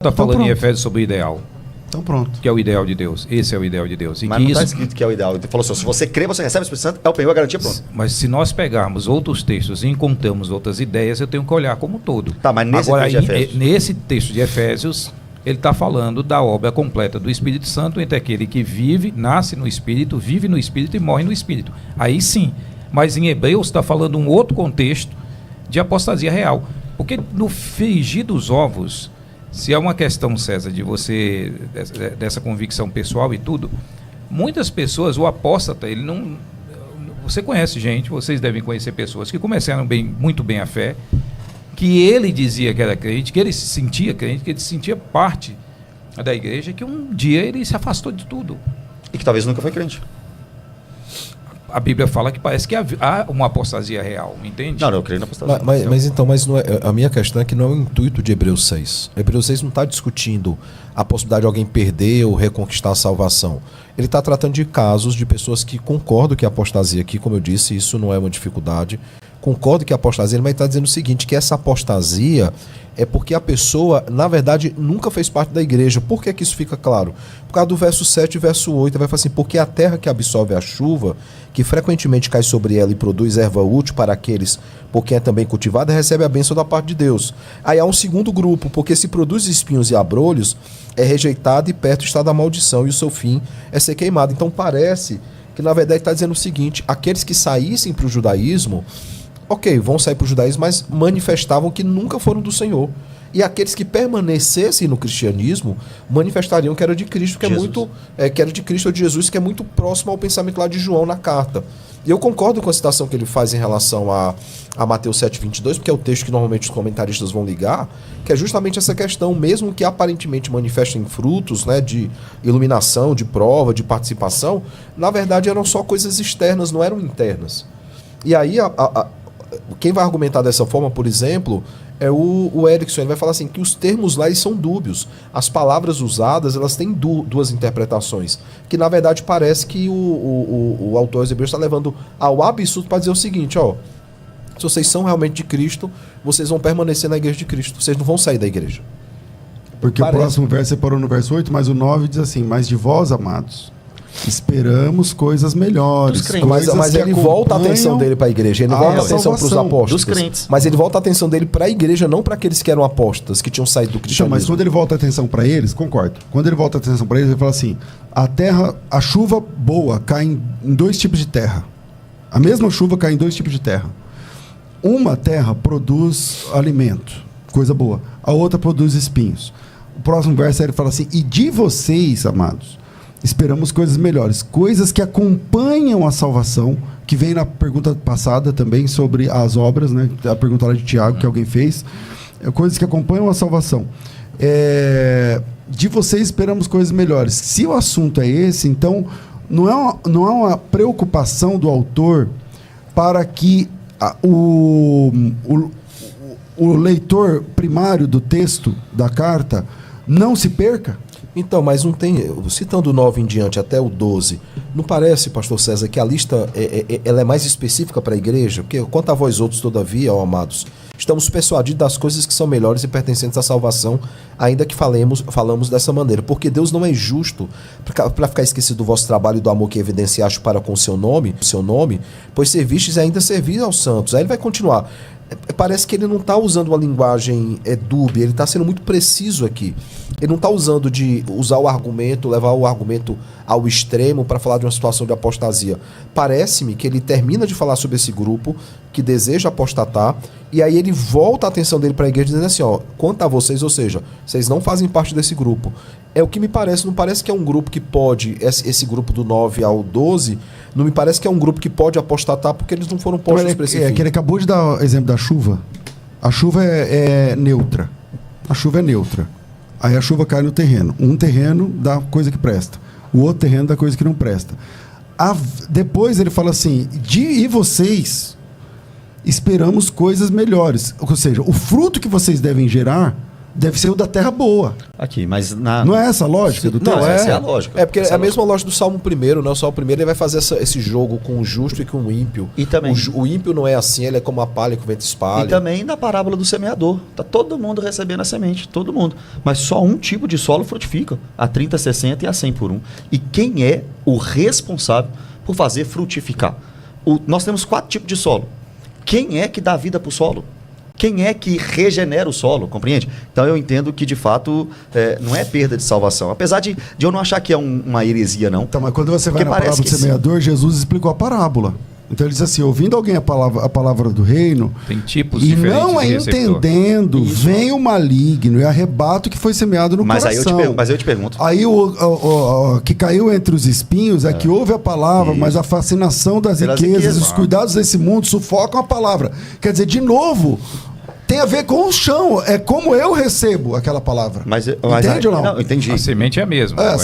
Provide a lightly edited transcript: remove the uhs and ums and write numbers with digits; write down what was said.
Está falando em Efésios sobre o ideal. Então pronto. Que é o ideal de Deus. Esse é o ideal de Deus. Mas não está escrito que é o ideal. Ele falou assim, se você crê, você recebe o Espírito Santo, é o pegou a garantia, pronto. Mas se nós pegarmos outros textos e encontramos outras ideias, eu tenho que olhar como um todo. Tá, mas nesse Agora, texto de Efésios. nesse texto de Efésios, ele está falando da obra completa do Espírito Santo entre aquele que vive, nasce no Espírito, vive no Espírito e morre no Espírito. Aí sim. Mas em Hebreus está falando um outro contexto de apostasia real. Porque no frigir dos ovos... Se é uma questão, César, de você, dessa convicção pessoal e tudo, muitas pessoas, o apóstata, ele não... Você conhece gente, vocês devem conhecer pessoas que começaram muito bem a fé, que ele dizia que era crente, que ele se sentia crente, que ele se sentia parte da igreja, que um dia ele se afastou de tudo. E que talvez nunca foi crente. A Bíblia fala que parece que há uma apostasia real, entende? Não, eu creio na apostasia. Mas não é, a minha questão é que não é o intuito de Hebreus 6. Hebreus 6 não está discutindo a possibilidade de alguém perder ou reconquistar a salvação. Ele está tratando de casos de pessoas que concordam que a apostasia aqui, como eu disse, isso não é uma dificuldade. Concordo que a apostasia, ele vai estar dizendo o seguinte, que essa apostasia é porque a pessoa, na verdade, nunca fez parte da igreja. Por que isso fica claro? Por causa do verso 7 e verso 8, vai falar assim, porque a terra que absorve a chuva, que frequentemente cai sobre ela e produz erva útil para aqueles por quem é também cultivada, recebe a bênção da parte de Deus. Aí há um segundo grupo, porque se produz espinhos e abrolhos, é rejeitado e perto está da maldição, e o seu fim é ser queimado. Então parece que, na verdade, está dizendo o seguinte, aqueles que saíssem para o judaísmo, ok, vão sair para o judaísmo, mas manifestavam que nunca foram do Senhor. E aqueles que permanecessem no cristianismo manifestariam que era de Cristo, que que era de Cristo ou de Jesus, que é muito próximo ao pensamento lá de João na carta. E eu concordo com a citação que ele faz em relação a Mateus 7,22, porque é o texto que normalmente os comentaristas vão ligar, que é justamente essa questão, mesmo que aparentemente manifestem frutos, né, de iluminação, de prova, de participação, na verdade eram só coisas externas, não eram internas. E aí quem vai argumentar dessa forma, por exemplo, é o Erickson. Ele vai falar assim, que os termos lá eles são dúbios. As palavras usadas, elas têm duas interpretações. Que, na verdade, parece que o autor Hebreus está levando ao absurdo para dizer o seguinte, ó, se vocês são realmente de Cristo, vocês vão permanecer na igreja de Cristo. Vocês não vão sair da igreja. Porque o próximo verso você parou no verso 8, mas o 9 diz assim, mas de vós, amados, esperamos coisas melhores. Mas ele volta a atenção dele para a igreja. Ele volta a atenção para os apóstolos. Dos crentes. Mas ele volta a atenção dele para a igreja, não para aqueles que eram apóstolos, que tinham saído do cristianismo. Mas quando ele volta a atenção para eles, concordo. Quando ele volta a atenção para eles, ele fala assim, a chuva boa cai em dois tipos de terra. A mesma chuva cai em dois tipos de terra. Uma terra produz alimento, coisa boa. A outra produz espinhos. O próximo verso ele fala assim, e de vocês, amados, esperamos coisas melhores, coisas que acompanham a salvação, que vem na pergunta passada também sobre as obras, né? A pergunta lá de Tiago que alguém fez, coisas que acompanham a salvação. De vocês esperamos coisas melhores. Se o assunto é esse, então não é uma preocupação do autor para que o leitor primário do texto da carta não se perca? Então, mas não tem, citando o 9 em diante até o 12, não parece, pastor César, que a lista ela é mais específica para a igreja? Porque, quanto a vós outros, todavia, ó amados, estamos persuadidos das coisas que são melhores e pertencentes à salvação, ainda que falamos dessa maneira. Porque Deus não é justo para ficar esquecido do vosso trabalho e do amor que evidenciaste para com o seu nome, pois servistes e ainda servis aos santos. Aí ele vai continuar. Parece que ele não está usando uma linguagem dúbia, ele está sendo muito preciso aqui. Ele não está usando de usar o argumento, levar o argumento ao extremo para falar de uma situação de apostasia. Parece-me que ele termina de falar sobre esse grupo que deseja apostatar, e aí ele volta a atenção dele para a igreja dizendo assim, ó, quanto a vocês, ou seja, vocês não fazem parte desse grupo. É o que me parece, não parece que é um grupo que pode, esse grupo do 9 ao 12, não me parece que é um grupo que pode apostatar porque eles não foram postos para esse fim. Que ele acabou de dar o exemplo da chuva. A chuva é neutra. A chuva é neutra. Aí a chuva cai no terreno. Um terreno dá coisa que presta. O outro terreno dá coisa que não presta. Depois ele fala assim, e vocês esperamos coisas melhores. Ou seja, o fruto que vocês devem gerar deve ser o da terra boa. Aqui, mas na... Não é essa a lógica do texto? Não, essa é a lógica. É porque Essa é é a mesma lógica do Salmo 1º, né? O Salmo 1º ele vai fazer esse jogo com o justo e com o ímpio. E também... O ímpio não é assim, ele é como a palha que o vento espalha. E também na parábola do semeador. Tá todo mundo recebendo a semente, todo mundo. Mas só um tipo de solo frutifica, a 30, 60 e a 100 por 1. E quem é o responsável por fazer frutificar? Nós temos 4 tipos de solo. Quem é que dá vida para o solo? Quem é que regenera o solo, compreende? Então eu entendo que, de fato, não é perda de salvação. Apesar de eu não achar que é uma heresia, não. Então, mas quando você vai Porque na parece parábola do que semeador, Jesus explicou a parábola. Então ele diz assim, ouvindo alguém a palavra do reino, Tem tipos e diferentes não a de receptor. entendendo, vem o maligno e arrebata o que foi semeado no Mas coração. aí eu te pergunto. Aí o que caiu entre os espinhos é que ouve a palavra, mas a fascinação das Pelas riquezas, riquezas. os cuidados desse mundo sufocam a palavra. Quer dizer, de novo, tem a ver com o chão. É como eu recebo aquela palavra. Mas Entende ou não? Não, entendi. A semente é a mesma. É,